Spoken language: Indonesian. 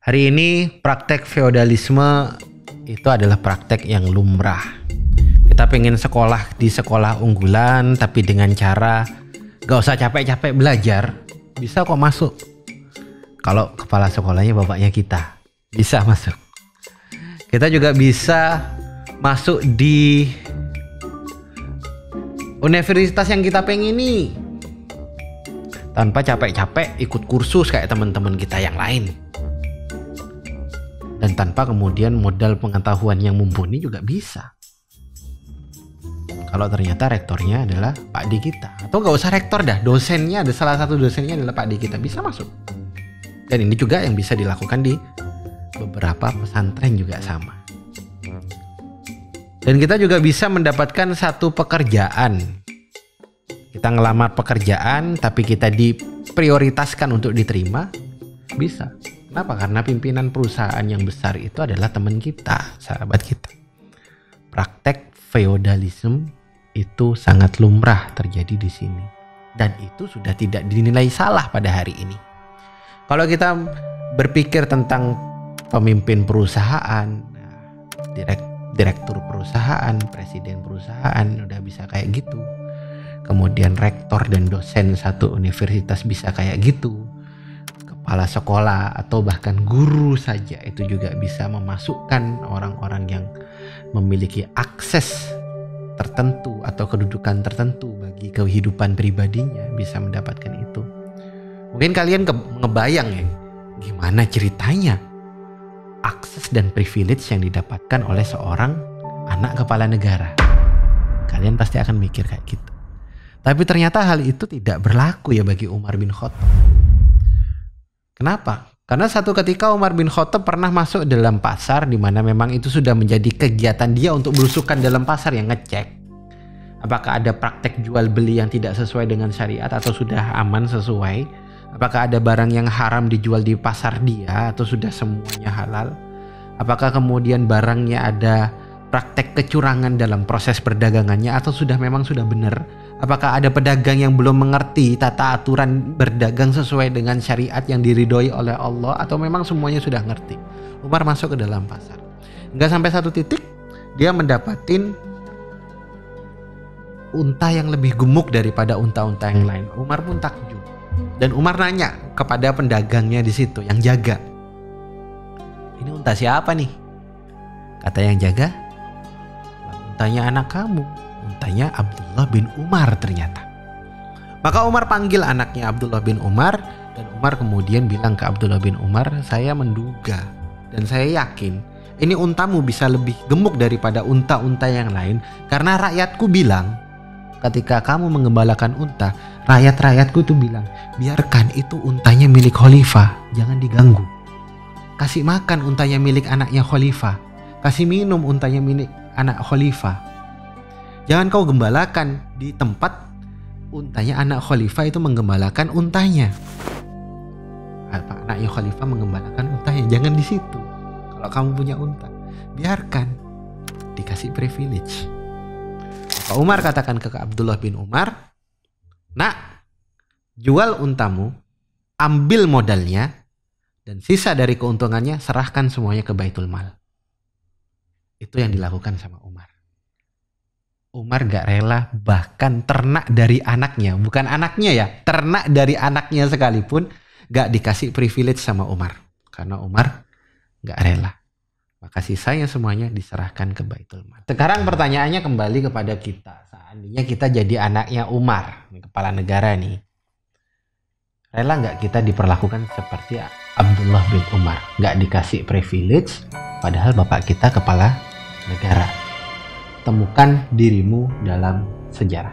Hari ini praktek feodalisme itu adalah praktek yang lumrah. Kita pengen sekolah di sekolah unggulan, tapi dengan cara gak usah capek-capek belajar, bisa kok masuk. Kalau kepala sekolahnya bapaknya kita, bisa masuk. Kita juga bisa masuk di universitas yang kita pengini tanpa capek-capek ikut kursus kayak teman-teman kita yang lain. Dan tanpa kemudian modal pengetahuan yang mumpuni juga bisa. Kalau ternyata rektornya adalah Pak D kita. Atau gak usah rektor dah, dosennya, ada salah satu dosennya adalah Pak D kita, bisa masuk. Dan ini juga yang bisa dilakukan di beberapa pesantren juga sama. Dan kita juga bisa mendapatkan satu pekerjaan. Kita ngelamar pekerjaan tapi kita diprioritaskan untuk diterima, bisa. Kenapa? Karena pimpinan perusahaan yang besar itu adalah teman kita, sahabat kita. Praktek feodalisme itu sangat lumrah terjadi di sini. Dan itu sudah tidak dinilai salah pada hari ini. Kalau kita berpikir tentang pemimpin perusahaan, direktur perusahaan, presiden perusahaan, udah bisa kayak gitu. Kemudian rektor dan dosen satu universitas bisa kayak gitu. Kepala sekolah atau bahkan guru saja itu juga bisa memasukkan orang-orang yang memiliki akses tertentu atau kedudukan tertentu bagi kehidupan pribadinya, bisa mendapatkan itu. Mungkin kalian ngebayang ya, gimana ceritanya akses dan privilege yang didapatkan oleh seorang anak kepala negara. Kalian pasti akan mikir kayak gitu. Tapi ternyata hal itu tidak berlaku ya bagi Umar bin Khattab. Kenapa? Karena satu ketika Umar bin Khattab pernah masuk dalam pasar di mana memang itu sudah menjadi kegiatan dia untuk belusukan dalam pasar, yang ngecek apakah ada praktek jual beli yang tidak sesuai dengan syariat atau sudah aman sesuai, apakah ada barang yang haram dijual di pasar dia atau sudah semuanya halal, apakah kemudian barangnya ada praktek kecurangan dalam proses perdagangannya atau memang sudah benar. Apakah ada pedagang yang belum mengerti tata aturan berdagang sesuai dengan syariat yang diridhoi oleh Allah, atau memang semuanya sudah ngerti. Umar masuk ke dalam pasar. Nggak sampai satu titik dia mendapatin unta yang lebih gemuk daripada unta-unta yang lain. Umar pun takjub. Dan Umar nanya kepada pendagangnya di situ yang jaga, "Ini unta siapa nih?" Kata yang jaga, "Untanya anak kamu." Untanya Abdullah bin Umar ternyata. Maka Umar panggil anaknya Abdullah bin Umar, dan Umar kemudian bilang ke Abdullah bin Umar, "Saya menduga dan saya yakin ini untamu bisa lebih gemuk daripada unta-unta yang lain, karena rakyatku bilang ketika kamu mengembalakan unta, rakyat-rakyatku tuh bilang, biarkan itu untanya milik khalifah, jangan diganggu. Kasih makan untanya milik anaknya khalifah, kasih minum untanya milik anak khalifah. Jangan kau gembalakan di tempat untanya anak khalifah itu menggembalakan untanya. Anaknya khalifah menggembalakan untanya, jangan di situ. Kalau kamu punya unta, biarkan dikasih privilege." Maka Umar katakan ke Abdullah bin Umar, "Nak, jual untamu, ambil modalnya, dan sisa dari keuntungannya serahkan semuanya ke Baitul Mal." Itu yang dilakukan sama Umar. Umar gak rela bahkan ternak dari anaknya, bukan anaknya ya, ternak dari anaknya sekalipun gak dikasih privilege sama Umar. Karena Umar gak rela. Maka sisanya semuanya diserahkan ke Baitul Mal. Sekarang pertanyaannya kembali kepada kita. Seandainya kita jadi anaknya Umar, kepala negara nih. Rela gak kita diperlakukan seperti Abdullah bin Umar? Gak dikasih privilege, padahal bapak kita kepala negara. Temukan dirimu dalam sejarah.